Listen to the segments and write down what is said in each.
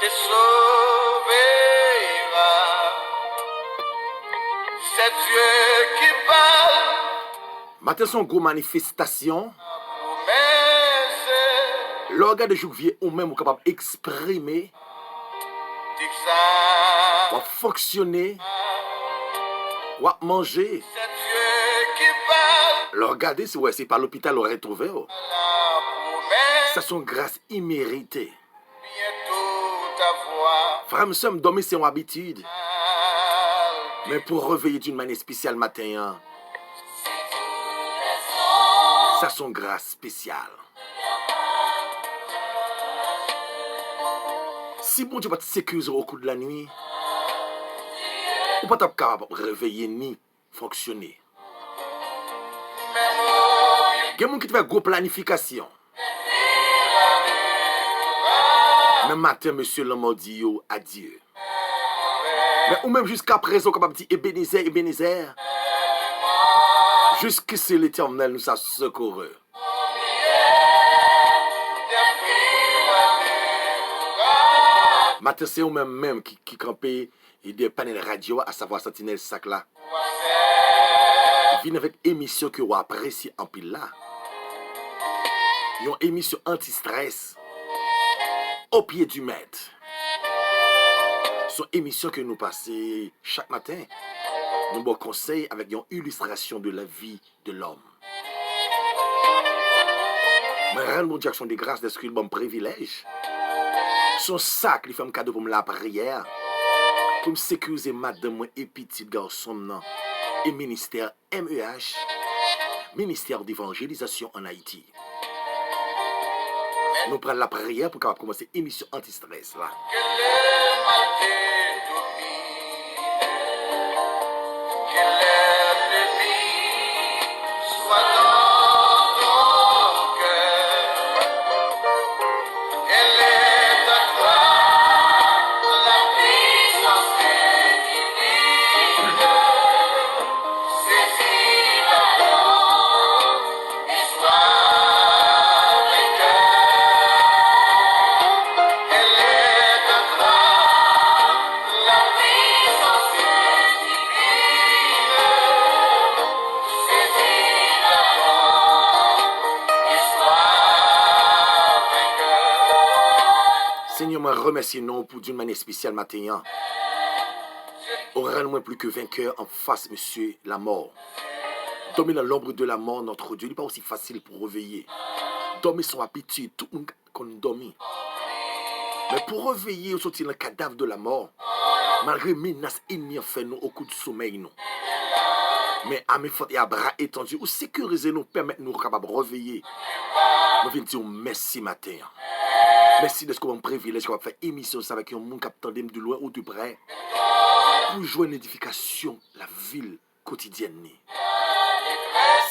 te sauvera. C'est Dieu qui parle. Matin son gros manifestation. Promesse. L'organe de Jouvier ou même capable d'exprimer, Dis ça. ou fonctionner, ou manger. C'est Dieu qui parle. Le regarder si ouais, c'est par l'hôpital aurait trouvé. Oh. La promesse. Ça sont grâce imméritée. Bientôt ta voix. Frère, nous sommes dormis, c'est une habitude. Mais pour réveiller d'une manière spéciale matin, hein, ça sont grâce spéciale. Si bon Dieu va te sécuriser au cours de la nuit, ou pas être capable de réveiller ni fonctionner. Il y a des gens qui te fait gros planification. Mais matin, monsieur l'homme dit adieu. Mais ou même jusqu'à présent, capable de dire Ebenezer, Ebenezer. Jusqu'ici l'Éternel nous a secouru. Matin, c'est eux-mêmes qui campaient des panels radio, à savoir Sentinelle Sac là. Ils viennent avec émission que vous appréciez en pile là. Ils ont une émission anti-stress au pied du maître. C'est une émission que nous passons chaque matin. Nous vous conseillons avec une illustration de la vie de l'homme. Mais rendre Dieu des grâces de ce qu'il bon privilège. Son sac, il fait un cadeau pour me la prière. Pour me sécuriser madame et petit garçon et ministère MEH, ministère d'évangélisation en Haïti. Nous prenons la prière pour commencer l'émission anti-stress là. Que le mal te domine, que l'ennemi soit dans ton cœur. Elle est à toi la puissance divine. Saisis la porte et sois vainqueur. Elle est à toi la puissance divine. Saisis la porte et sois vainqueur. Seigneur, je remercie nous pour d'une manière spéciale matin. Aura-nous plus que vainqueur en face, monsieur, la mort. Dormir dans l'ombre de la mort, notre Dieu, il n'est pas aussi facile pour réveiller. Dormir son habitude, tout le monde qu'on dormit. Mais pour réveiller, on sortit dans le cadavre de la mort, malgré menaces ennemies en fait nous au coup de sommeil. Nous. Mais à mes fautes et à bras étendus, ou sécuriser nous, permettre nous capables de réveiller. Nous venons dire merci matin. Merci de ce qu'on a un privilège qu'on va faire émission avec un monde qui attend de loin ou de près. Pour jouer une édification, la ville quotidienne.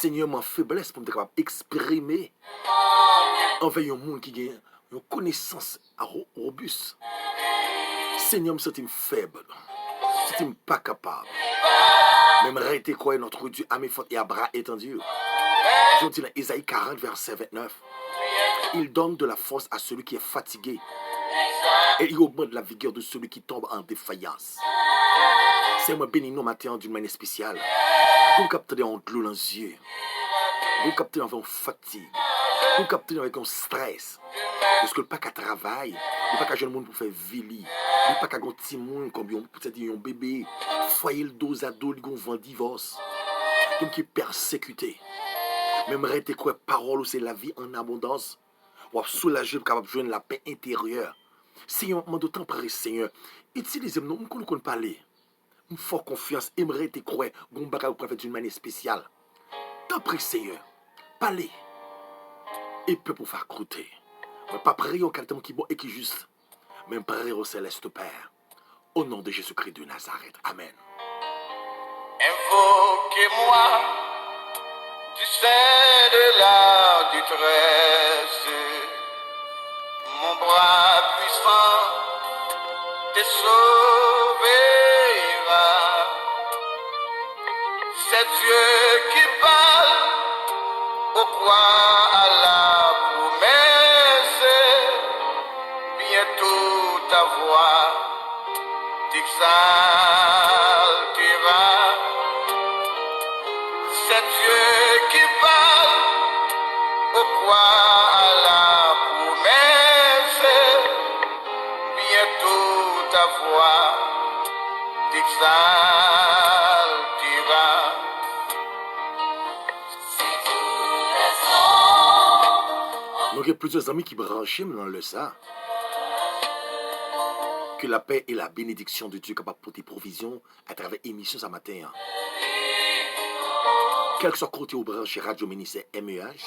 Seigneur, ma faiblesse pour me capable d'exprimer envers un monde qui a une connaissance robuste. Seigneur, je me sens faible. Je ne suis pas capable. Même arrêter quoi notre Dieu à mes fautes et à bras étendus. Je dis dans Ésaïe 40, verset 29. Il donne de la force à celui qui est fatigué. Et il augmente la vigueur de celui qui tombe en défaillance. Seigneur, bénis nous matin d'une manière spéciale. Nous captons en glou dans les yeux. Nous captons avec une fatigue. Nous captons avec un stress. Parce que le pas qu'à travail, le pas qu'à jeune monde pour faire vili, le pas qu'à un petit monde comme peut-être un bébé, foyer le dos à dos, il vend divorce. Donc qui est persécuté. Même rester quoi parole c'est la vie en abondance. Ou soulager pour capable de joindre la paix intérieure. Seigneur, moi d'autant près Seigneur, utilisez-nous, nous connaissons parler. Une forte confiance, aimerait te croire, bon bagage pour faire d'une manière spéciale. Tant prie Seigneur, parlez. Et peu pour faire croûter. Mais pas prier au quelqu'un qui est bon et qui est juste. Mais prier au céleste Père. Au nom de Jésus-Christ de Nazareth. Amen. Invoquez-moi du sein de la détresse. Mon bras puissant te sauvera. C'est Dieu qui parle, au croire à la promesse. Bientôt ta voix t'exaltera. C'est Dieu qui parle, au quoi à la promesse, bientôt ta voix t'exaltera. Donc, il y a plusieurs amis qui branchent dans le ça. Que la paix et la bénédiction de Dieu capable pour tes provisions à travers l'émission ce matin. Hein. Quel que soit côté au branché Radio Ministère MEH,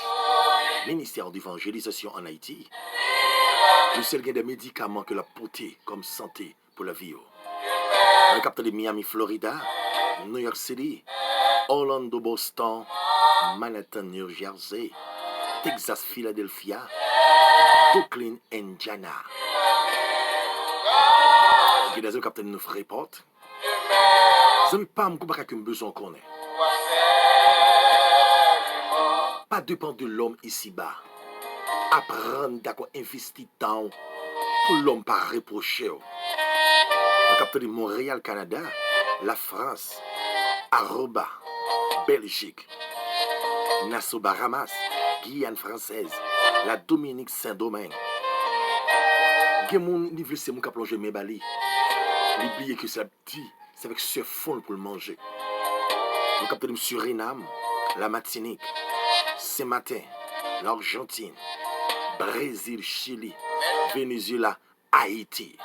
Ministère d'évangélisation en Haïti, le seul gain des médicaments que la portée comme santé pour la vie. Le capteur de Miami, Florida, New York City, Orlando, Boston, Manhattan, New Jersey, Texas, Philadelphia, Brooklyn, Indiana. Il y a des capteurs de nous report. Je ne sais pas que besoin qu'on ait. Pas dépend de l'homme ici-bas. Apprendre d'accord investir temps pour l'homme pas reprocher. Le capteur de Montréal, Canada, la France, Aruba, Belgique, Nassau, Bahamas, Guyane française, la Dominique Saint-Domingue. Il y a mon niveau, c'est mon qui a plongé mes balis. N'oubliez que c'est petit, c'est avec ce fond pour le manger. Le capteur de Suriname, la Martinique, Saint-Martin, l'Argentine, Brésil, Chili, Venezuela, Haïti.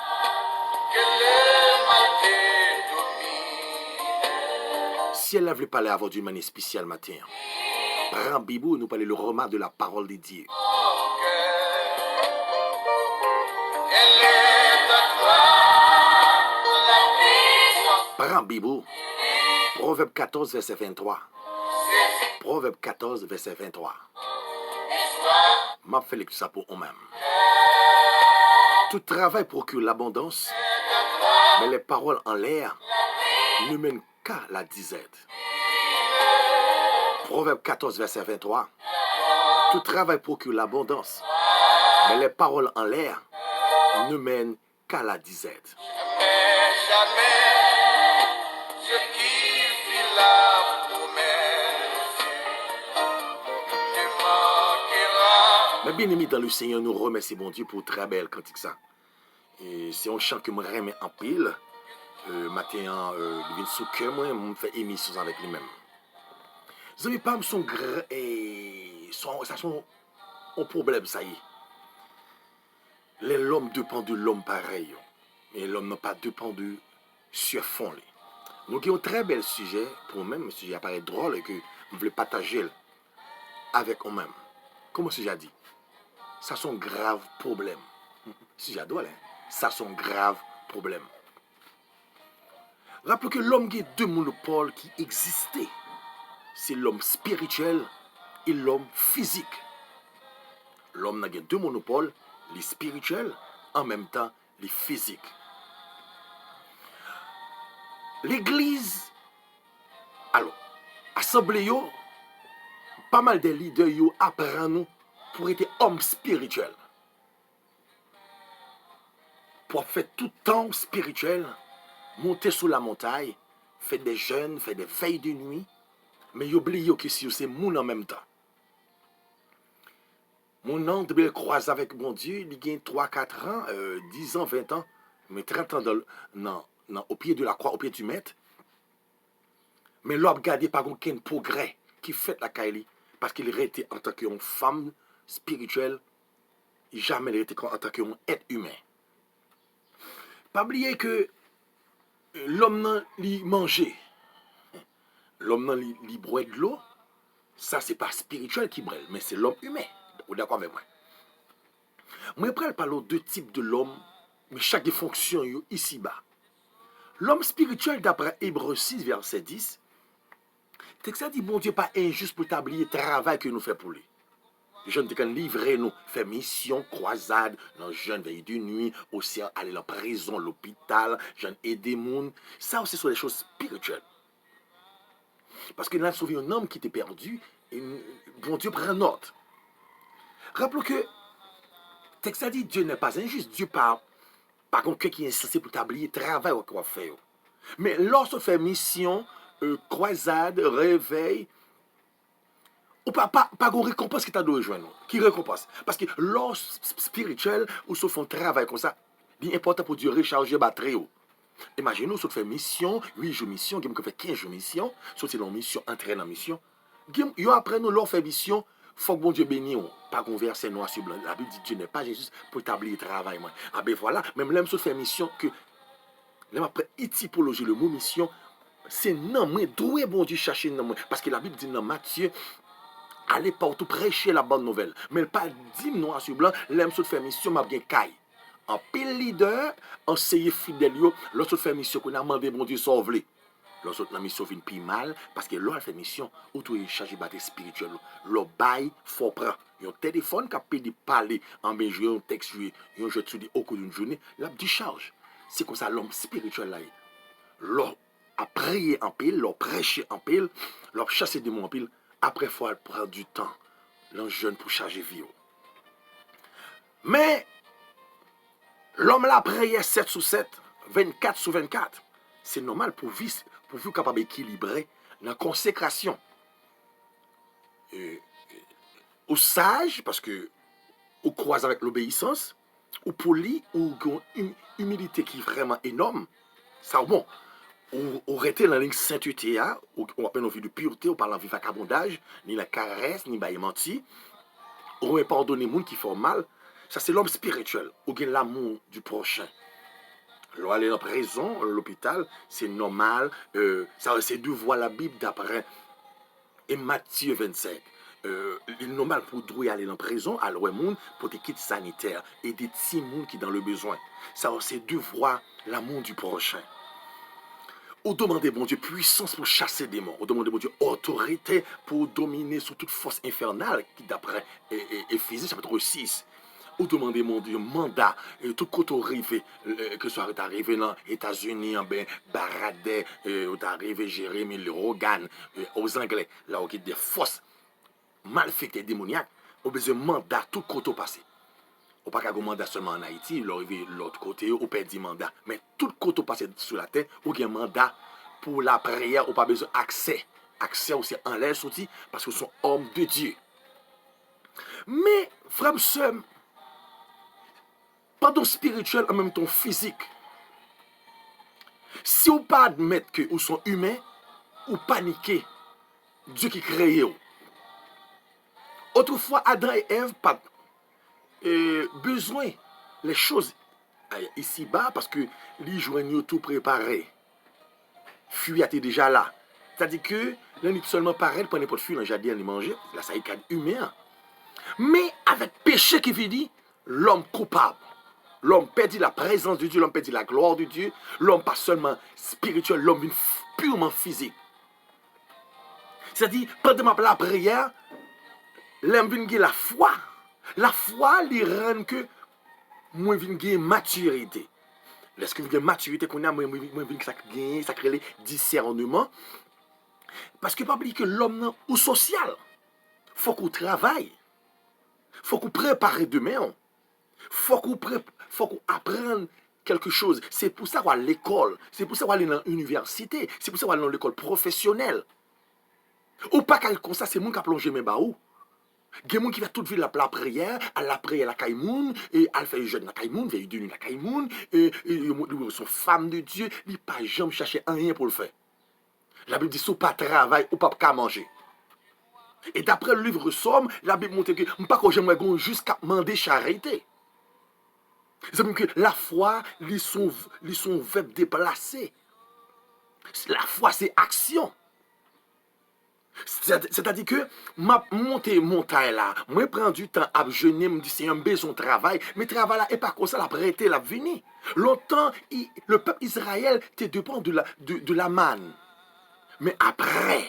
Si elle ne voulait parler avant d'une manière spéciale matin, prends Bibou, nous parler le roman de la parole de Dieu. Prends Bibou, Proverbe 14, verset 23. Proverbe 14, verset 23. M'a fait ça pour eux-mêmes. Tout travail procure l'abondance, mais les paroles en l'air ne mènent qu'à la disette. Proverbe 14, verset 23. Tout travail procure l'abondance, mais les paroles en l'air ne mènent qu'à la disette. Mais bien aimé dans le Seigneur, nous remercions bon Dieu pour très belle cantique ça. Et c'est un chant que je remets en pile. Matin, il vient sous cœur, moi, je fais émission avec lui-même. Vous n'avez pas son grand et ça sont un problème, ça y est. L'homme dépend de l'homme pareil. Et l'homme n'a pas dépend de sur fond. Donc, il y a un très bel sujet, pour moi-même, un sujet apparaît drôle et que je voulais partager avec moi-même. Comment ce sujet dit? Ça sont graves problèmes. Sujet drôle, hein? Ça sont graves problèmes. Rappelez que l'homme qui a deux monopoles qui existaient. C'est l'homme spirituel et l'homme physique. L'homme a deux monopoles, les spirituels, en même temps les physiques. L'église, alors, assemblée, pas mal de leaders apprennent nous pour être hommes spirituels. Pour faire tout temps spirituel, monter sur la montagne, faire des jeûnes, faire des veilles de nuit, mais oubliez que si c'est moun en même temps. Mon an de croise avec mon Dieu, il y a 3, 4 ans, 10 ans, 20 ans, mais 30 ans au pied de la croix, au pied du maître. Mais l'homme gardé par aucun progrès qui fait la Kaili, parce qu'il était en tant qu'une femme spirituelle, jamais il était en tant qu'un être humain. Pas oublier que l'homme n'a li manger, l'homme n'a li boire de l'eau, ça c'est pas spirituel qui brûle, mais c'est l'homme humain. Vous êtes d'accord avec moi? Moi, je parle de deux types de l'homme, mais chaque fonction ici-bas. L'homme spirituel, d'après Hébreux 6, verset 10, texte dit, bon Dieu, pas injuste pour établir le travail que nous faisons pour lui. Les jeunes qui livrer nous, faire mission, croisade, dans jeunes veille de nuit, aussi aller dans la prison, l'hôpital, jeunes aider les gens. Ça aussi, ce sont des choses spirituelles. Parce que nous avons sauvé un homme qui était perdu, et bon Dieu prend note. Rappelons que, texte dit, Dieu n'est pas injuste, Dieu parle. Par contre, quelqu'un qui est censé pour t'oublier, travail qu'on va faire. Mais lorsqu'on fait mission, croisade, réveil, ou pas de récompense qui t'a donné joindre. Qui récompense? Parce que lorsque spirituel, ou se font travail comme ça, c'est important pour Dieu recharger batterie. Imaginez-nous, si on fait mission, 8 jours mission, on fait 15 jours mission, si c'est dans mission, entraîne en mission. Après nous, l'on fait mission, il faut que bon Dieu bénisse. Pas qu'on verse noir sur blanc. La Bible dit Dieu n'est pas Jésus pour établir le travail. Ah ben voilà, même là, je fais mission, que là, après, typologie, le mot mission, c'est non, moi, d'où est bon Dieu chercher non, moi. Parce que la Bible dit dans Matthieu, allez partout prêcher la bonne nouvelle. Mais pas dit noir sur blanc, là, je fais mission, m'a bien caille. En pile leader, enseigne fidèle, lorsque fait mission, qu'on a demandé bon Dieu sauver. Lorsque la mission vient plus mal, parce que l'on fait mission, ou tout est chargé de bataille spirituelle. Le bail, faut prendre. Un téléphone qui a pu parler en bien joué, un texte joué, un jeu de au cours d'une journée, là, dit charge. C'est comme ça l'homme spirituel là. L'on a prié en pile, l'on prêché en pile, l'on chassé des démons en pile. Après, il faut prendre du temps. L'on jeune pour charger vie. Mais, l'homme là prié 7 sur 7, 24 sur 24. C'est normal pour vivre capable d'équilibrer la consécration. Ou sage, parce que ou croise avec l'obéissance, ou poli, ou une humilité qui est vraiment énorme. Ça, bon, ou rester dans la ligne sainteté, ou on appelle nos vies de pureté, ou parle en vie vagabondage, ni la caresse, ni bail menti, ou pardonner les gens qui font mal. Ça, c'est l'homme spirituel, ou gagne l'amour du prochain. Là, aller en prison, à l'hôpital, c'est normal. Ça, c'est deux voix la Bible d'après. Et Matthieu 25. Il est normal pour droit aller en prison, à l'ouest pour des kits sanitaires et des petits monde qui dans le besoin. Ça, c'est deux voix l'amour du prochain. On demande bon Dieu puissance pour chasser des démons. On demande bon Dieu autorité pour dominer sur toute force infernale qui d'après Éphésiens chapitre 6. Ou demander mon Dieu mandat tout côté arrivé que soit arrivé dans les États-Unis en ben Baradais ou arrivé Jérémy le Rogan aux Anglais là où il y a des forces malfaites et démoniaques au besoin mandat tout côté passé. Ou pas qu'un mandat seulement en Haïti, il arrivé l'autre côté ou perdre mandat, mais tout côté passé sur la terre ou un mandat pour la prière ou pas besoin accès aussi en l'air sorti parce que sont hommes de Dieu. Mais frère sœur, pardon spirituel en même temps physique. Si vous pas admettre que vous sont humains, ou paniquer Dieu qui crée. Autrefois, Adam et Ève pas besoin les choses ici-bas parce que les joignent tout préparé. Fuir était déjà là. C'est-à-dire que l'un est seulement pareil pour n'importe fuir dans le jardin et manger. Là, ça est humain. Mais avec péché qui vit dit, l'homme coupable. L'homme perdit la présence de Dieu, l'homme perdit la gloire de Dieu. L'homme pas seulement spirituel, l'homme purement physique. C'est-à-dire, pendant la prière, l'homme vient la foi. La foi lui rend que moi vient gagner maturité. Lorsque vous avez maturité qu'on a, moi vient ça crée discernement. Parce que pas oublier que l'homme ou social, faut qu'on travaille. Faut qu'on prépare demain. Faut qu'on apprenne quelque chose. C'est pour ça qu'on va à l'école. C'est pour ça qu'on va aller dans l'université. C'est pour ça qu'on va aller dans l'école professionnelle. Ou pas comme ça, c'est moi qui a plongé mes baous. Il y a des gens qui va toute vie la prière, à la prière la caïmoun, et à faire jeune la caïmoun, veille de nuit la caïmoun, et ils sont femmes de Dieu, ils ne pas jamais chercher rien pour le faire. La Bible dit, si vous pas travail, ou pas qu'à manger. Et d'après le livre Somme, la Bible montre que je ne pas que j'aimerais jusqu'à demander charité. C'est-à-dire que la foi, ils sont verbes déplacés. La foi, c'est action. C'est-à-dire que ma monter montagne là, moi prends du temps à jeûner, me dit c'est un besoin de travail, mais travail là et pas comme ça la prêter la venir. Longtemps le peuple Israël était dépend de la manne. Mais après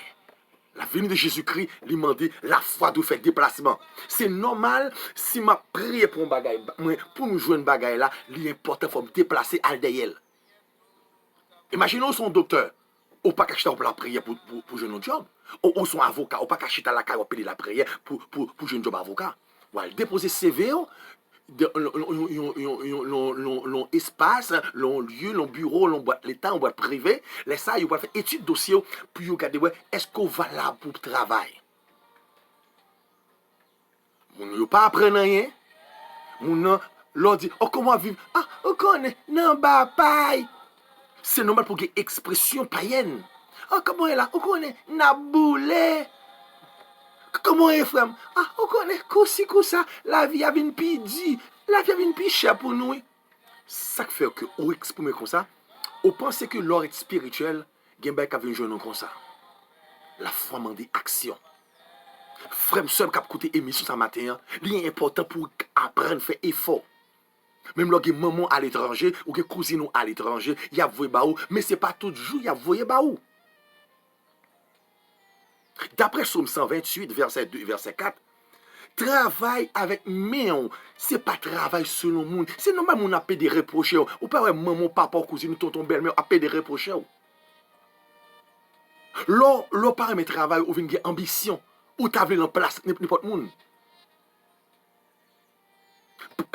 la venue de Jésus-Christ, il m'a dit la foi doit faire déplacement. C'est normal si ma prière pour un bagage, pour me jouer un bagage là, l'important faut me déplacer à derrière. Imaginons son docteur, ou pas qu'acheter la prière pour jouer un job. Ou son avocat, ou pas qu'acheter la caille ou payer la prière pour jouer un job avocat. Ou aller déposer CV, l'on espace, l'on lieu, l'on bureau, l'on boîte l'État, l'on boîte privé, les ça, ils vont faire étude dossier pour regarder ouais, est-ce qu'on va là pour le travail. On ne pas apprendre rien. On leur dit, oh comment vivre? Ah, on connaît, non, bah, paille. C'est normal pour qu'il y ait expression païenne. Oh comment est là? On connaît, n'a boulé. Comment est frère? Ah, on connaît, comme ça, la vie a une pidi. La vie a une pidi chère pour nous. Ça fait que, on exprime comme ça, on pense que l'or est spirituel, il y a un jeune comme ça. La foi demande action. Frère, seul qui a écouté émission ce matin, il est important pour apprendre à faire effort. Même lorsque maman à l'étranger ou que cousine à l'étranger, il y a voyé baou, mais ce n'est pas tout jour, il y a voyé baou. D'après Somme 128, verset 2, verset 4, travail avec main, ce n'est pas travail selon le monde. C'est normal qu'on a des reproches. Ou pas maman, papa, cousine, tonton, belle-mère, a des reproches. L'on parle de travail ou une ambition, ou tu as en place n'importe monde.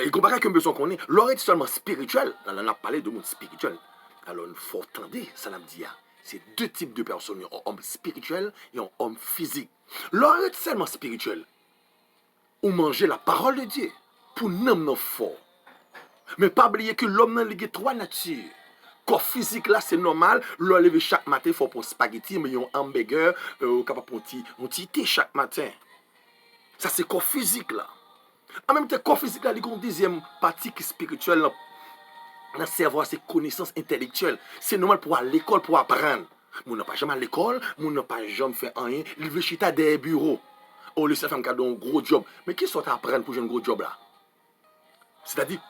Et comparé avec un besoin qu'on est, l'or est seulement spirituel. On a parlé de monde spirituel. Alors, il faut entendre, ça l'a dit. C'est deux types de personnes, un homme spirituel et un homme physique. L'or est seulement spirituel. Ou manger la parole de Dieu pour nous fort. Mais pas oublier que l'homme n'a pas trois natures. Corps physique là, c'est normal. L'on lever chaque matin, il faut pour spaghetti, mais un hamburger, capable pour un petit thé chaque matin. Ça, c'est corps physique là. En même temps, corps physique là, il y a une deuxième partie qui est spirituelle là. Dans le cerveau, c'est connaissance intellectuelle. C'est normal pour aller à l'école, pour apprendre. On n'a pas jamais à l'école, on n'a pas jamais fait rien. Il veut chiter des bureaux. On lui fait un gros job. Mais qui sont à apprendre pour un gros job là? C'est-à-dire,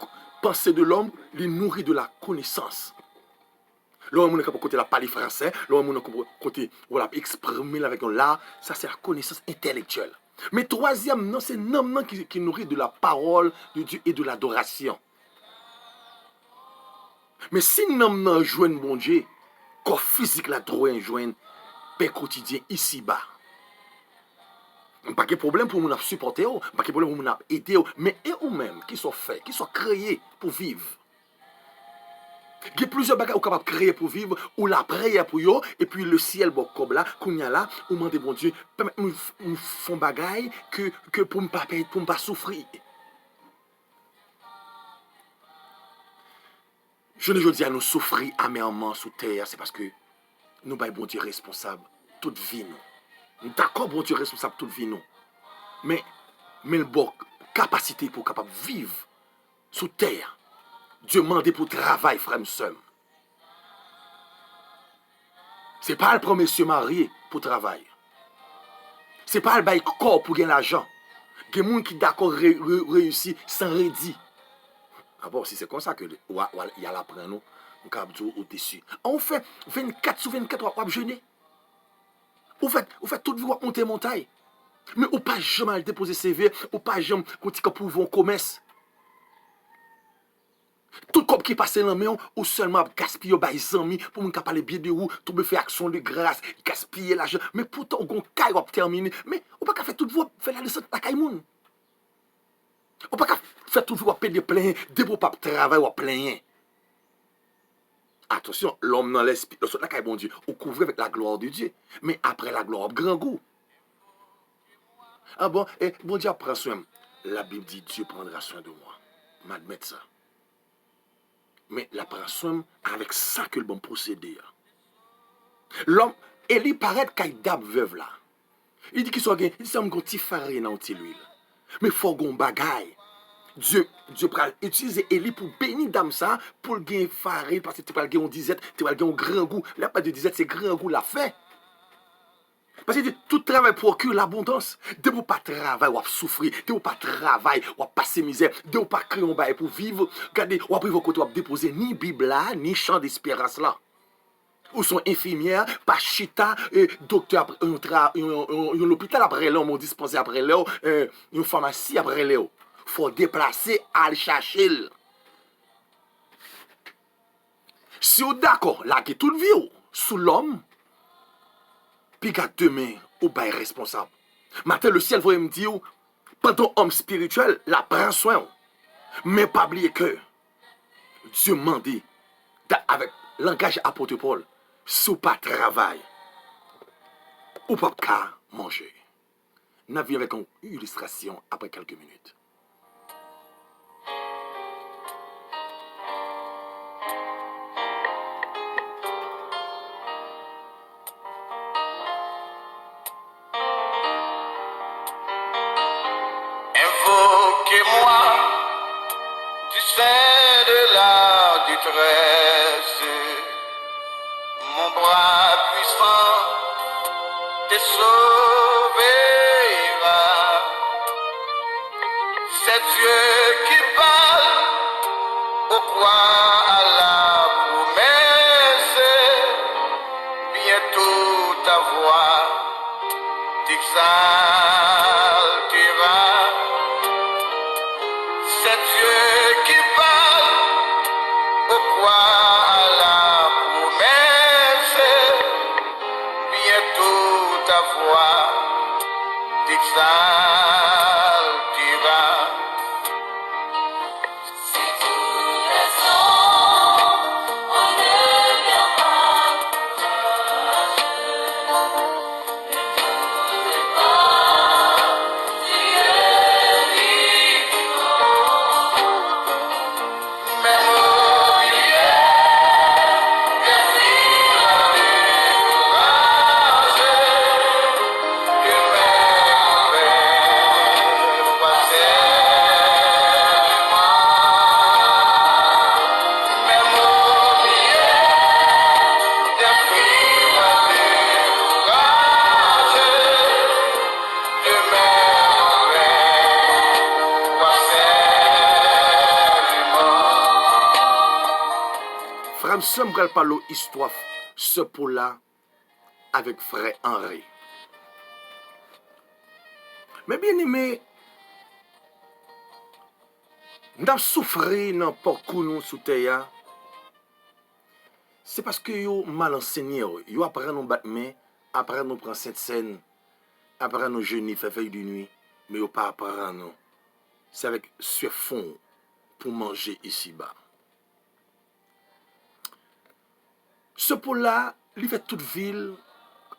penser de l'homme, il nourrit de la connaissance. L'homme est capable de côté la parler français, l'homme est capable de côté voilà exprimer avec un là, ça c'est la connaissance intellectuelle. Mais troisième, non, c'est l'homme qui nourrit de la parole de Dieu et de l'adoration. Mais si l'homme n'a joué un bon Dieu, corps physique la droit joindre paix quotidien ici-bas. Pas de problème pour nous supporter, pas de problème pour nous aider, mais eux-mêmes qui sont faits, qui sont créés pour vivre. Il y a plusieurs bagages qui sont capables de créer pour vivre, ou la prière pour eux, et puis le ciel, comme là, qu'on y a là, ou demander bon Dieu, nous font bagages que pour ne pas souffrir. Je ne dis à nous souffrir amèrement sous terre, c'est parce que nous sommes bon Dieu responsable toute vie nous. D'accord, bon Dieu responsable toute vie nous. Mais le bon capacité pour capable vivre sous terre. Dieu demande pour travail, frère et sœur. Ce n'est pas le premier monsieur marié pour travail. Ce n'est pas le bail corps pour gagner l'argent. Il y a des gens qui d'accord réussir sans rédit. Ah bon, si c'est comme ça que il y a la prendre nous, on va au-dessus. On fait 24 sur 24, on va jeûner. On fait toute vie, on va monter montagne. Mais on ne pas jamais déposer CV, on ne pas jamais pour vos commerce. Tout comme qui passe dans le main, ou seulement gaspiller les amis pour nous parler bien de vous, tout me faire action de grâce, gaspiller l'argent. Mais pourtant, on va terminer. Mais on ne peut pas faire tout vous faire la descente de la caille. On ne peut pas faire tout vous payer plein, de vos pas travail ou plein. Attention, l'homme dans l'esprit, la caille bon Dieu, on couvre avec la gloire de Dieu. Mais après la gloire, grand goût. Ah bon, et bon Dieu prend soin. La Bible dit Dieu prendra soin de moi. M'admettre ça. Mais la prend soin avec ça que le bon procédé. L'homme, il paraît qu'il y a des veuve là. Il dit qu'il soit il dit un petit farine dans l'huile. Mais il faut qu'on bagaille. Dieu va utiliser Élie pour bénir dame ça, pour gagner farine, parce que tu vas gagner une disette, tu vas gagner un grand goût. Là, pas de disette, c'est grand goût la fait. Parce que tout travail procure l'abondance. De vous pas travailler, ou souffrir. De vous pas travailler, ou passer misère. De vous pas créer un bail pour vivre. Regardez, ou après vos côtés, ou déposer ni Bible là, ni chant d'espérance là. Ou sont infirmières, pas chita, docteur, un hôpital après là, mon dispensaire après là, une pharmacie après là. Faut déplacer, aller chercher. Si vous d'accord, là, que toute vie, sous l'homme, puis qu'à demain, ou bien responsable. Matin, le ciel va me dire, pendant homme spirituel, la prend soin. Mais pas oublier que Dieu m'a dit, avec langage apôtre Paul, sous pas travail, ou pas qu'à manger. Nous venons avec une illustration après quelques minutes. Invoquez-moi du sein de la détresse. Mon bras puissant te sauvera. C'est Dieu qui parle, au quoi à la promesse. Bientôt ta voix t'exaltera. C'est Dieu qui parle, au quoi à la promesse. Bientôt ta voix t'exaltera. Si tous les ans on ne vient pas courageux, ne doute pas, Dieu vivant. Même au milieu des filles découragées, que même passer moi. Même au milieu des filles découragées, que même passer moi. Frère, je vais parler histoire ce pour-là avec frère Henri. Mais bien aimé, nous avons souffert dans le parcours nous sous terre. C'est parce que vous mal enseigné. Vous apprenez nous battre main, après nous prendre cette scène, après nous jeûner, faire veille de nuit. Mais vous pas apprendre nous. C'est avec ce fond pour manger ici-bas. Ce pour-là, il fait toute ville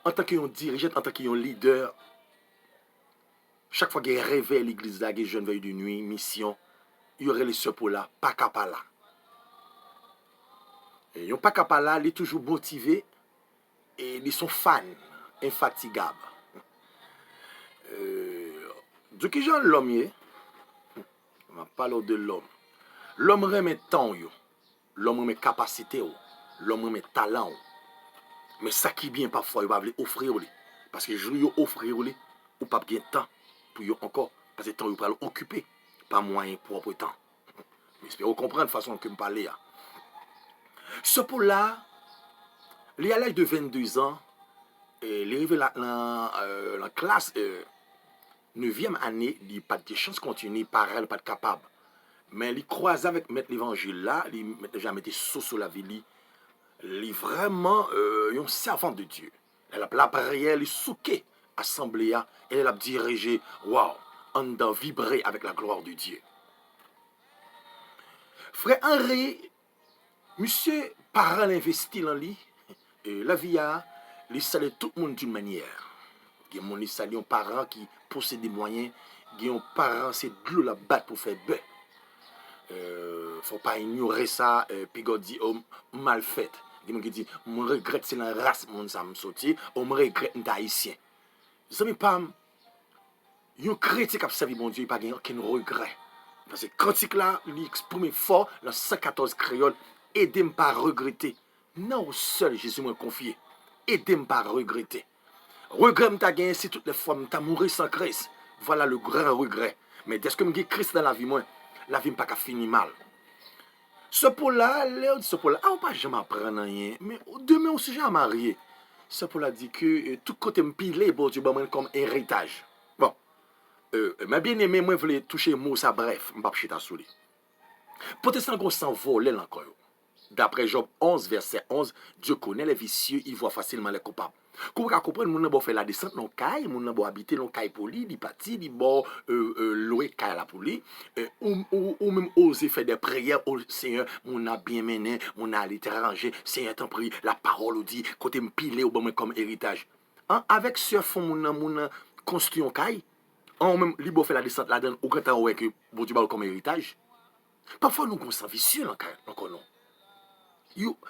en tant que dirigeant, en tant que leader. Chaque fois qu'il réveille l'église, là, il jeune veille de nuit, mission, il y aurait les ce pour-là, pas capable là. Et ils pas capable là, il est toujours motivé et ils sont fans, infatigables. Du qui j'en l'homme, on va parler de l'homme. L'homme remet temps, l'homme remet capacité, l'homme remet talent. Mais ça qui bien parfois, il va offrir. Parce que je lui offrir, ou pas bien de temps pour eux encore. Parce que le temps, il va l'occuper. Pas moyen propre temps. J'espère que vous comprenez de façon que je parle. Ce pour-là, il est à l'âge de 22 ans, il est arrivé dans la classe 9e année, il n'a pas de chance de continuer, pareil, pas de capable. Mais il croise avec mettre l'évangile là, il a déjà mis sur la vie, il est vraiment un servant de Dieu. Elle a la prière, il est souqué, assemblée, et elle a dirigé, waouh, on a vibré avec la gloire de Dieu. Frère Henri, monsieur, parent investi dans lui, la vie a, il salue tout le monde d'une manière. Il y a des salue un parent qui possède des moyens, il y a un parent, c'est de l'eau la batte pour faire beurre. Faut pas ignorer ça, puis God dit, oh, mal fait. Il y a qui dit, mon regrette, c'est la race, mon ça me sorti, on me regrette, un haïtien. Ça me pas, un chrétien qui a servi mon Dieu, il n'a pas aucun regret. Parce que cantique là, il exprime fort, dans 114 créoles, aidez-moi pas à regretter. Non, seul Jésus m'a confié. Aidez-moi pas à regretter. Regret m'a gagné, c'est toutes les fois m'a mouru sans Christ. Voilà le grand regret. Mais dès que j'ai Christ dans la vie, moi, la vie m'a pas fini mal. Ce pour-là, ce pour-là, on pas jamais apprendre rien. Mais demain aussi, j'ai marié. Ce pour-là dit que tout côté me pilé, bon Dieu, comme héritage. Bon. Mais bien aimé, moi, je voulais toucher le mot ça bref. Je ne vais pas chiter à souler. Protestant qu'on s'en volait encore. D'après Job 11, verset 11, Dieu connaît les vicieux, il voit facilement les coupables. Comment vous comprenez, moun nan bon fait la descente dans caille, moun nan bon habiter dans caille pour lui, il parti, il bon louer caille là pour lui, ou même oser faire des prières au Seigneur, moun a bien mené, moun a à l'étranger, Seigneur t'en prie, la parole ou dit côté me piler ou bon comme héritage. Hein? Avec ce fond moun nan construit un caille, on même li bon fait la descente là-dedans, ou quand on que bon Dieu comme héritage. Parfois nous sommes vicieux dans caille, non.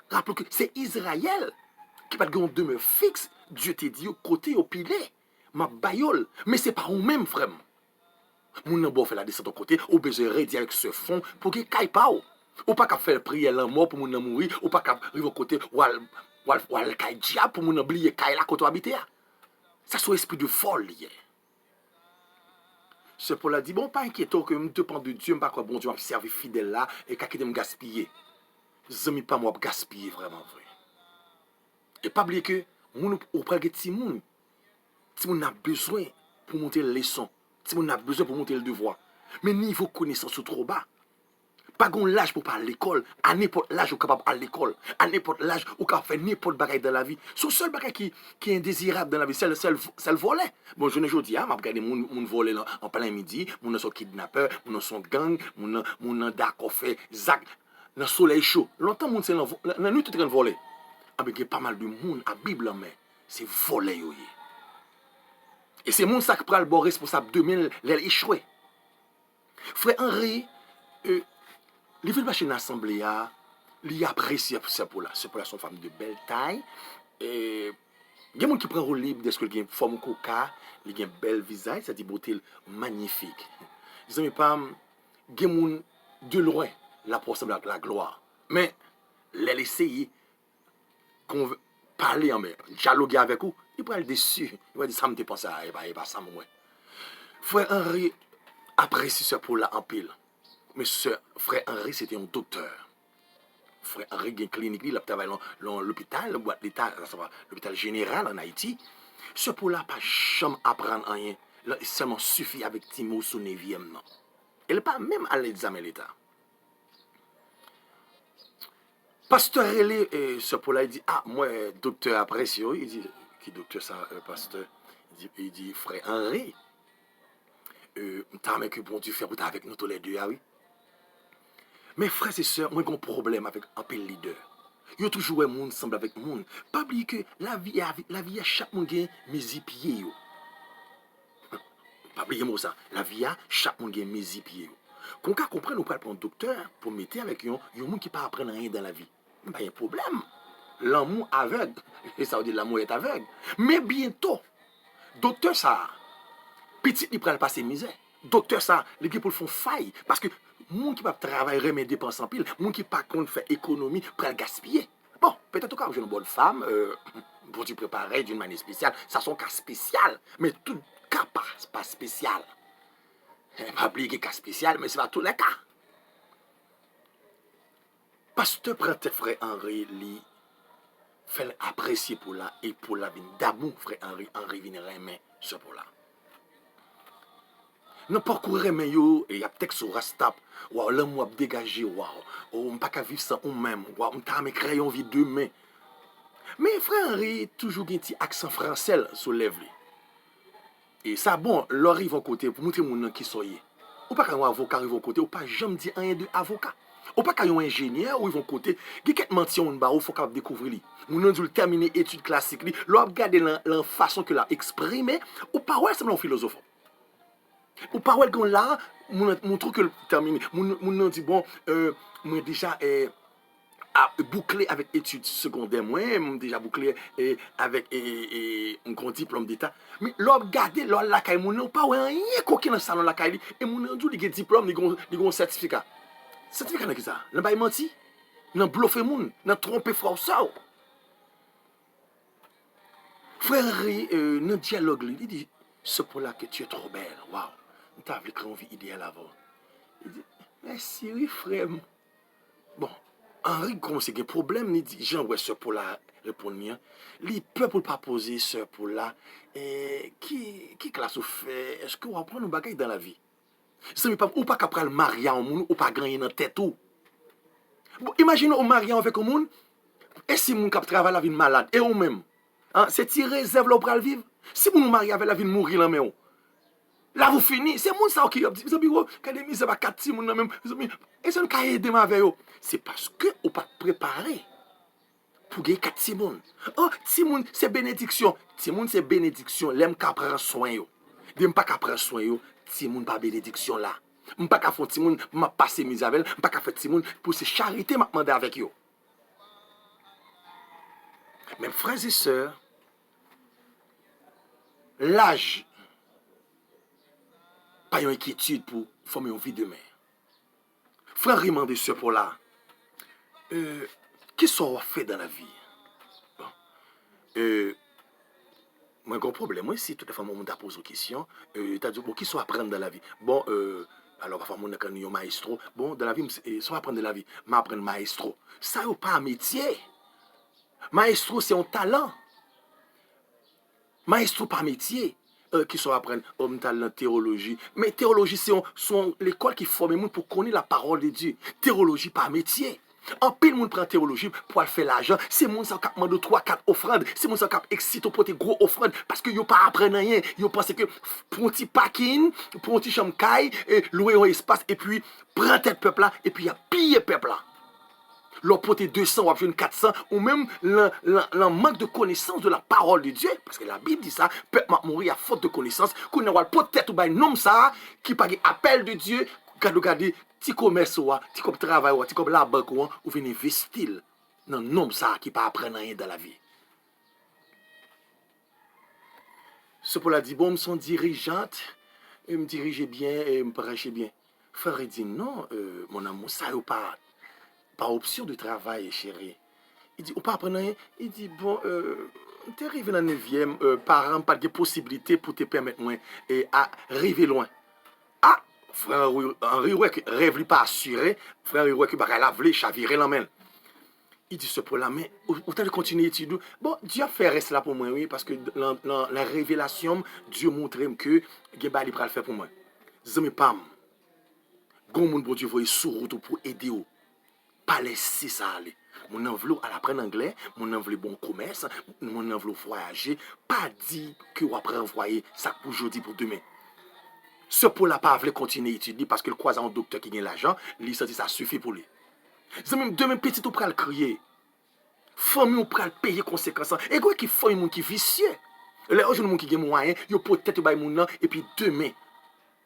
Rappelez que c'est Israël qui pas de demeure fixe. Dieu te dit côté au pilé, ma bayol, mais c'est pas ou même frère. Moun nan bon fait la descente au côté, ou besoin redi avec ce fond pour qu'il caille pas ou pas qu'à faire prière la mort pour moun nan mourir, ou pas qu'à arriver au côté ou al caille diable pour moun nan oublier caille là côté habiter. Ça soit esprit de folie. Ce Paul a dit bon pas inquiétant que me dépend de Dieu, pas quoi bon Dieu m'a servi fidèle là et qu'à quitter me gaspiller. Zami pas moi gaspiller vraiment vrai. Et pas oublier que moun ou prend ti moun a besoin pour monter les leçons. Ti moun a besoin pour monter le devoir. Mais niveau connaissance ou trop bas. Pas gon l'âge pour pas à l'école. À n'importe l'âge ou capable à l'école. À n'importe l'âge ou capable faire n'importe bagaille dans la vie. Son seul bagaille qui est indésirable dans la vie, c'est le volet. Bon, je ne dis pas, m'a regardé moun voler en plein midi, moun son kidnappeur, moun son gang, moun d'accord fait zac dans soleil chaud. Longtemps moun c'est dans nuit tout train de voler. Ah ben il y a pas mal de monde à Bible en main, c'est voler yo. Et c'est moun ça qui prend le bon responsable 2000 l'échoué. Frère Henri il veut marcher dans l'assemblée, il apprécie ce pour là. Ce pour là sont femmes de belle taille. Et il y a des gens qui prennent le rôle libre parce qu'il a une forme coca, il a un bel visage, ça dit beauté magnifique. Ils n'aiment pas, il y a des gens de loin, la ressemble à la gloire. Mais, les essayer, parler en mer, dialoguer avec vous, il va être déçu. Il va dire ça me dépense à, et pas ça moi. Frère Henri apprécie ce pour là en pile. Mais ce frère Henri, c'était un docteur. Frère Henri, il a une clinique, il a travaillé dans l'hôpital, l'hôpital général en Haïti. Ce pour-là, pas jamais apprendre rien. Il seulement suffit avec Timo sous 9e. Il n'est pas même à l'examen l'État. Pasteur Relé, ce pour-là, il dit, ah, moi, docteur apprécie. Il dit, qui docteur ça, pasteur? Il dit, frère Henri, t'as même que bon Dieu fait avec nous tous les deux, ah oui? Mes frères et sœurs, moi j'ai un problème avec un peu leader. Yo toujours un monde semble avec monde. Pas oublier que la vie à chaque monde gagne mes pieds yo. Pas oublier moi ça. La vie à chaque monde gagne mes pieds yo. Qu'on ka comprendre nous pas prendre docteur pour mettre avec yon monde qui pas apprendre rien dans la vie. Pas un problème. L'amour aveugle, et ça veut dire l'amour est aveugle. Mais bientôt docteur ça petit il prend passer misère. Docteur ça, les gars pour le font faille parce que moun qui pas travailler remettre dépenses en pile, moun qui pas compte faire économie pour le gaspiller. Bon, peut-être quand j'ai une bonne femme pour tu préparer d'une manière spéciale, ça son cas spécial, mais tout cas pas spécial. Pas oublier que cas spécial, mais c'est pas tous les cas. Pasteur prend tes frère Henri li fait apprécier pour là et pour la vie d'amour frère Henri vient remettre ce pour là. Non pas courir mais yo et y a peut-être sur rastap ou l'homme ou dégager ou on pas qu'à vivre sans on même ou on t'a mes crayon vie demain. Mais frère Henri toujours un petit accent français sur lèvres. Et ça bon, leur ils vont côté pour montrer mon qui soyez. Ou pas qu'un avocat ils vont côté ou pas jamais dire rien de avocat. Ou pas qu'un ingénieur ou ils vont côté, qui quelque mention on ba ou faut capable découvrir li. Mon dû terminer études classiques li, leur regarder la façon que l'a exprimé ou pas ouais c'est un philosophe. Ou parole qu'on là, mon truc que terminé. Mon dit bon, moi déjà bouclé avec études secondaires, moi déjà bouclé avec un grand diplôme d'état. Mais l'on regarder l'on la caille mon pas rien coquin dans salon la caille et mon dit il diplôme, il un certificat. Certificat qu'est ça? N'a pas menti, n'a bluffé moun, n'a trompé frère ça. Frère dans dialogue il dit ce pour là que tu es trop belle. Waouh. Tu as vu qu'on vit idéal avant. Il dit, merci, oui, frère. Bon, Henri, comme c'est un problème, il dit, Jean, ouais, ce pour la répondre bien. Les peuples pas poser ce pour là. Qui classe ou fait? Est-ce qu'on va prendre un bagage dans la vie? Ou pas qu'après le mariage, ou pas gagner dans la tête ou. Imaginez au marié avec un monde, et si mon cap travaille la vie malade, et ou même, hein, c'est tirer réserve là pour le vivre. Si vous nous mariez avec la vie de mourir là, mais là vous finissez, c'est mon ça qui a dit, vous avez dit, quand des mises à 4 moun là même, et ça nous a aidé avec eux. C'est parce que vous pas préparé pour gagner 4 Timon. Oh, Timon, c'est bénédiction. Timon, c'est bénédiction. L'aime qu'à prendre soin. D'aime pas qu'à prendre soin. Timon, pas bénédiction là. Je pas qu'à faire Timon, m'a passer Misabel. Je pas qu'à faire Timon pour ces charités m'a demandé avec eux. Mes frères et sœurs, l'âge, pas une inquiétude pour former une vie demain. Frère Raymond de ce pour là, qu'est-ce qu'on fait dans la vie? Bon. Moi, j'ai un problème. Moi, si tout le monde t'a posé une question, t'as dit, bon, qui soit apprendre dans la vie? Bon, alors, parfois, mon quand un maestro. Bon, dans la vie, soit apprendre de la vie, m'apprendre maestro. Ça, n'est pas un métier. Maestro, c'est un talent. Maestro, pas un métier. Qui soit apprendre homme talent théologie. Mais théologie, c'est l'école qui forme les gens pour connaître la parole de Dieu. Théologie, pas un métier. En pile, moun prend théologie pour faire l'argent. C'est moun qui demande 3-4 offrandes. C'est moun qui excite pour des gros offrandes. Parce que yo pas apprendre rien. Yo pense que pour un petit parking, pour un petit chambre caille, louer un espace, et puis prendre tête peuple là, et puis y a piller peuple là. Leur porter 200 ou à 400, ou même le manque de connaissance de la parole de Dieu. Parce que la Bible dit ça, peuple m'a mouru à faute de connaissance. Qu'on n'a pas peut-être ou un nom ça, qui pas appel de Dieu. Regardez, ti commerce ou ti comme travail ou ti comme la banque ou venez investir dans nom ça qui pas apprendre rien dans la vie. Ce pour la dit bon, me sont dirigeante, et me diriger bien et me prêcher bien. Frère dit non, mon amour, ça ou pas option de travail chérie. Il dit ou pas apprendre rien, il dit bon t'es arrivé dans le 9e parent pas de possibilité pour te permettre moins et à arriver loin. Ah, frère Henri ouais que rêve lui pas assuré, frère Henri ouais que bagay la vle chavirer la main. Il dit ce pour la main, ou t'as de continuer étude. Bon, Dieu a fait reste là pour moi oui parce que la révélation Dieu montre que Geba li pral faire pour moi. Zami pam. Gon moun bon Dieu voye sous route pour aider ou. Pas laisser ça aller. Mon enveloppe à apprendre anglais, mon enveloppe bon commerce, mon enveloppe voyager, pas dit que ou après envoyer ça pour aujourd'hui pour demain. Ce pour la pas voulait continuer à étudier parce que le croise un docteur qui gagne l'argent, lui ça dit ça suffit pour lui. C'est même demain petit ou pral crier. Famille ou pral payer conséquences. Et quoi qui fait un monde qui vicieux. Les autres monde qui gagne moyen, yo peut-être bay moun nan et puis demain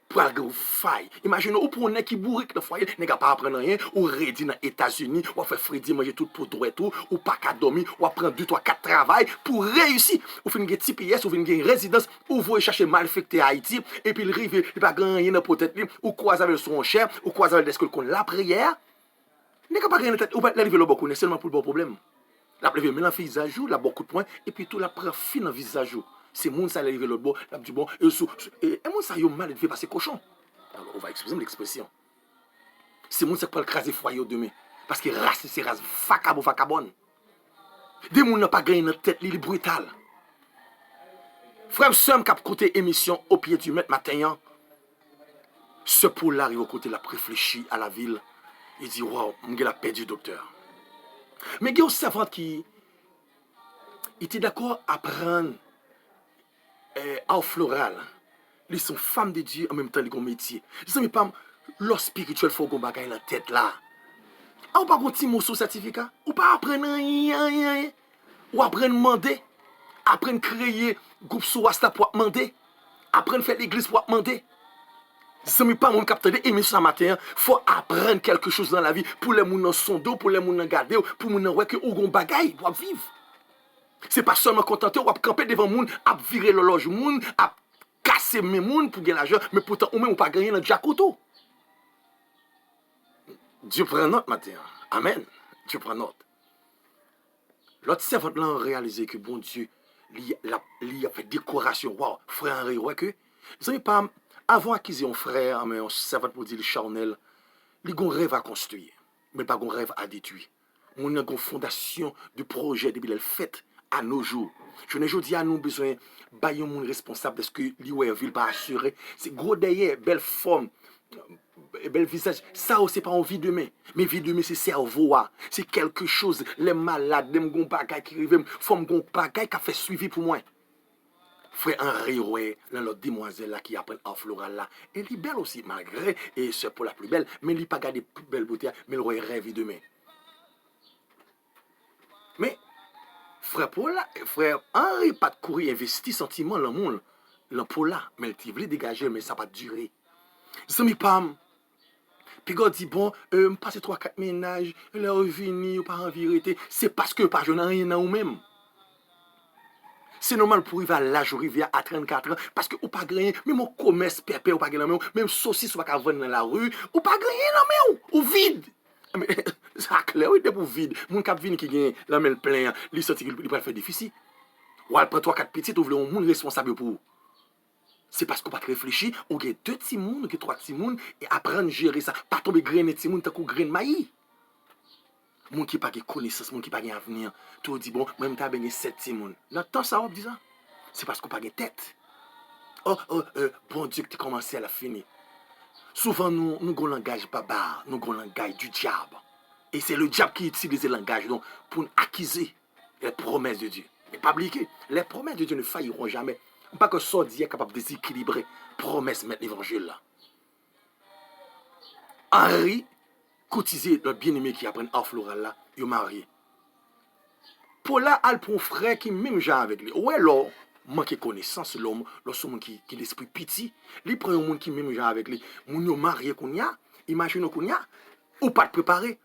pour aller faille. Imaginez ou pour un qui bourrique le foyer, n'est pas apprendre rien, ou ready dans les États-Unis, ou faire Freddy manger tout pour droit tout, ou pas qu'à dormir, ou prendre 2 3 4 travail pour réussir. Ou fin gagner TPS, ou fin gagner résidence, ou vous chercher malfecté à Haïti et puis il rive, il pas gagner dans peut-être ou croiser avec son cher, ou croiser avec des qu'on la prière. N'est pas rien tête, ou pas lever le beaucoup, seulement pour le bon problème. La lever mais la visage la beaucoup de points et puis tout la prend fin dans visage. C'est moun ça lever le bon, la dit bon et moun ça yo mal fait passer cochon. Alors on va excuser l'expression. C'est moun ça peut craser foyer demain parce que race c'est race vacabonne. Des moun n'a pas gagné dans tête li brutal. Frère Sam qui a côté émission au pied du maître matin. Ce pour là arrive au côté la réfléchi à la ville. Il dit waouh, m'gè la perdu docteur. Mais il y a une servante qui était d'accord à prendre en floral. Ils sont femmes de Dieu en même temps ils ont un métier. Je sais pas l'or spirituel faut qu'on bagaille dans la tête là. On pas un petit mot sur certificat, ou pas apprendre rien. Ou apprendre demander, apprendre créer groupe sur WhatsApp pour demander, apprendre faire l'église pour demander. Ce n'est pas mon capteur de émission matin, faut apprendre quelque chose dans la vie pour les gens son dos, pour les gens garder, pour les gens que ou bagaille pour vivre. C'est pas seulement contenter ou camper devant moun, à virer le loge moun, à casser mes moun pour gagner l'argent, mais pourtant ou même ou pas gagner dans Jacoto. Dieu prend note matin. Amen. Dieu prend note. L'autre servant là a réalisé que bon Dieu il a fait décoration. Wow, frère Henri ouais que vous savez pas avant acquisition frère mais un servant pour dire le charnel, il a un rêve à construire, mais pas un rêve à détruire. On a une fondation du projet depuis le fait à nos jours. Je ne dis à nous besoin bailler monde responsable parce que l'IOR ville pas assuré. C'est gros derrière belle forme bel visage, ça c'est pas envie de main. Mais vie de main, c'est cerveau. C'est quelque chose. Les malades, les gon bagay qui rivent, font gon bagay qui a fait suivi pour moi. Frère Henri, ouais, l'autre demoiselle là qui apprend en floral là. Elle est belle aussi, malgré, et c'est pour la plus belle, mais elle n'a pas gardé plus belle beauté, mais elle aurait rêvé demain. Mais, frère Paul, frère Henri, pas de courir, investi sentiment dans le monde, dans Paul là, mais il voulait dégager, mais ça n'a pas duré. Zami Pam, puis God dit, bon, passe 3-4 ménages, elle est revenue, pas en vérité, c'est parce que pas je n'ai rien dans vous-même. C'est normal pour arriver à l'âge où arriver à 34 ans, parce que ou pas gagner, même mon commerce pépé ou pas gagner, même saucisse ou pas vendre dans la rue, ou pas gagner non mais ou vide. Mais ça clair, oui, pour vide. Mon cap vini qui gagne la main plein, li senti qu'il pas faire difficile. Ou elle prend 3-4 petites, ou vle un monde responsable pour. C'est parce qu'on pas réfléchi, ou gagne 2 petits moun, ou gagne 3 petits moun, et apprendre à gérer ça, pas tomber grain de petits moun, tant qu'on grain de maïs. Moun qui pas de connaissance, moun qui pas de avenir, tout dit bon, même t'as gagné 7 moun. Dans temps ça on dit ça. C'est parce qu'on pas de tête. Bon Dieu que tu commencé à la finir. Souvent nous avons un langage baba, nous avons un langage du diable. Et c'est le diable qui utilise le langage donc pour accuser les promesses de Dieu. Mais pas oublier, les promesses de Dieu ne failliront jamais. Pas que ça Dieu est capable de déséquilibrer promesses mettre l'évangile là. Henri cotiser le bien-aimé qui apprend à floral là, il est marié. Pour là, il prend un frère qui même genre avec lui. Ouais, là, manque de connaissance, l'homme, l'homme qui l'esprit petit, il prend un monde qui même genre avec lui. Mon yo marié qu'on y a, imagine qu'on y a, ou pas de préparer.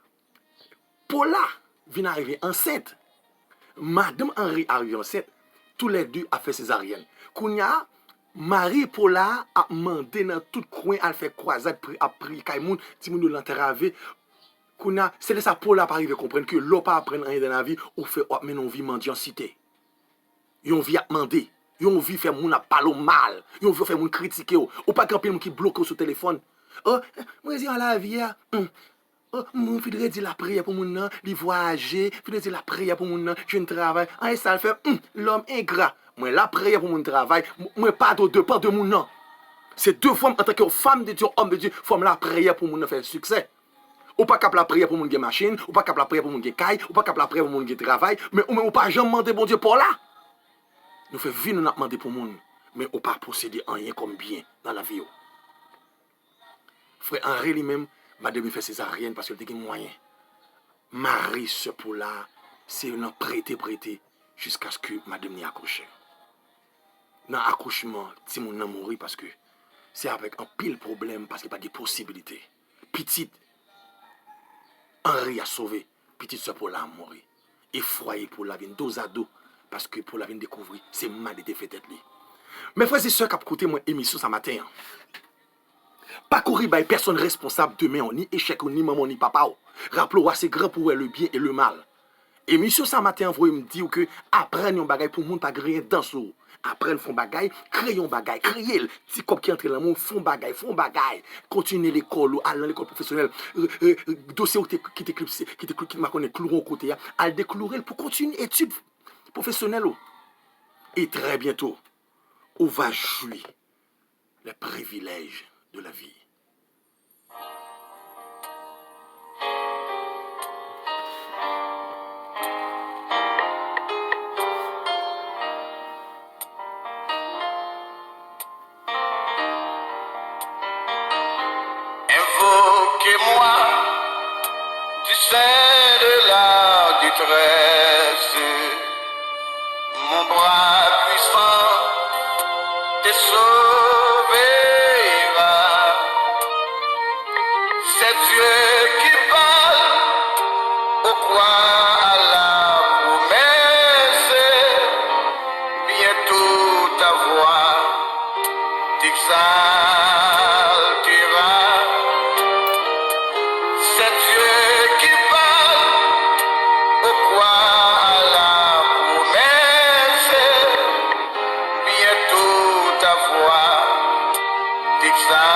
Pour là, vient arriver enceinte. Madame Henri arrive enceinte, tous les deux a fait césarienne. Qu'on y a, Marie Paula a demandé dans tout coin à faire croisade a prier Kaimoun si moun l'enterraver kuna c'est ça Paula pas arriver comprendre que l'on pas apprendre rien dans la vie ou fait mais non vie mendiancité. Yon vie à demander, yon vie faire moun a parler mal, yon vie faire moun critiquer ou pas camper moun qui bloque sur téléphone. Oh moi dis la vie oh mon faudrait dire la prière pour moun nan, li voyager, faudrait dire la prière pour moun nan, je ne travaille. En ça fait l'homme ingrat. Moi, la prière pour mon travail, moi, pas de dépend de mon nom. C'est deux fois en tant que femme de Dieu, homme de Dieu, forme la prière pour mon faire succès. Ou pas cap la prière pour mon gagner machine, ou pas cap la prière pour mon gagner caille, ou pas cap la prière pour mon gagner travail, mais ou pas jamais demander bon Dieu pour là. Nous fait vivre nous demander pour moun, mais ou pas posséder rien comme bien dans la vie. Frère Henri lui-même, madame fait césarienne parce qu'il a des moyens. Marie ce pour là, c'est une prêté jusqu'à ce que madame n'y accouche. Dans l'accouchement, si mon n'a mourir parce que c'est avec un pile problème, parce qu'il n'y a pas de possibilité. Petite, Henri a sauvé, petite soeur pour la mourir. Effroyé pour la vie, dos à dos, parce que pour la vie découvrir, c'est mal de fait tête. Mes frères et sœurs qui ont écouté mon émission ce matin, pas courir par personne responsable demain, ni échec, ni maman, ni papa. Rappelez-vous, c'est grand pour le bien et le mal. Et monsieur ce matin, vous me dire que apprendre un bagage pour le monde pas rien dans ce. Apprendre font bagage, créer un bagage, créer le petit cop qui entre dans le monde, font bagage, continuer l'école ou aller à l'école professionnelle, dossier qui t'éclipse, qui m'a connaît clouron côté, aller déclourer pour continuer études professionnelles. Et très bientôt, on va jouir les privilèges de la vie. Invoquez-moi du sein de la détresse, mon bras puissant te sauvera. C'est Dieu qui parle, au quoi à la promesse, bientôt ta voix t'exaltera. C'est Dieu qui parle, au quoi à la promesse, bientôt ta voix t'exaltera.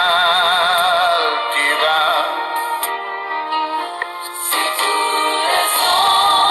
Si tous les ans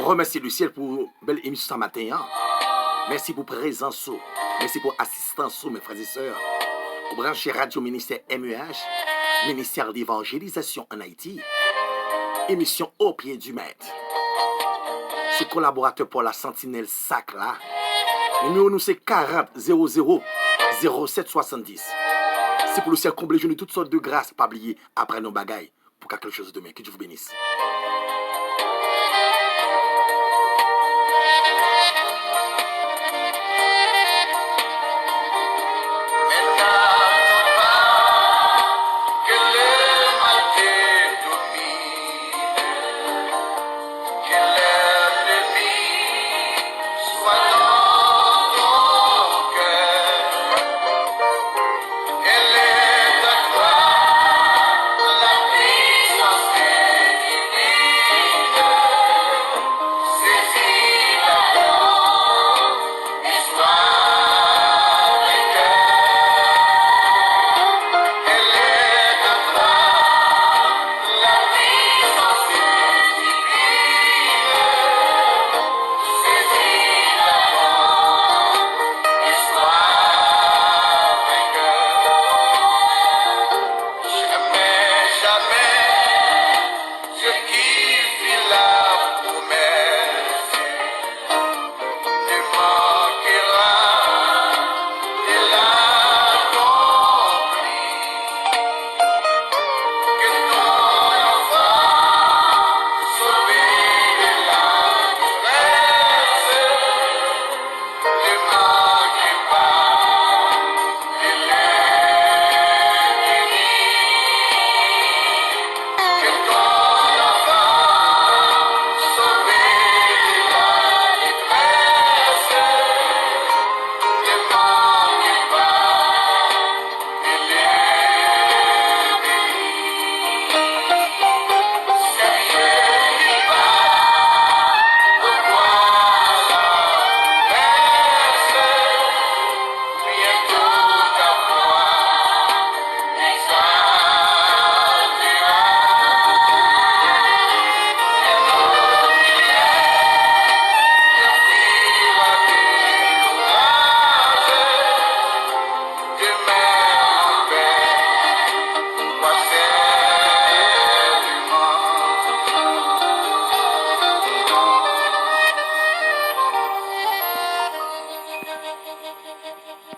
remercie le ciel pour belle émission ce matin. Hein? Merci pour présence. Merci pour assistance, mes frères et sœurs. Au branché Radio Ministère MEH, Ministère d'évangélisation en Haïti. Émission au pied du maître. C'est collaborateur pour la Sentinelle SAC là. Le numéro nous c'est 40 00 07 70. C'est pour le ciel combler de toutes sortes de grâces, pas oublier après nos bagailles pour quelque chose de demain. Que Dieu vous bénisse.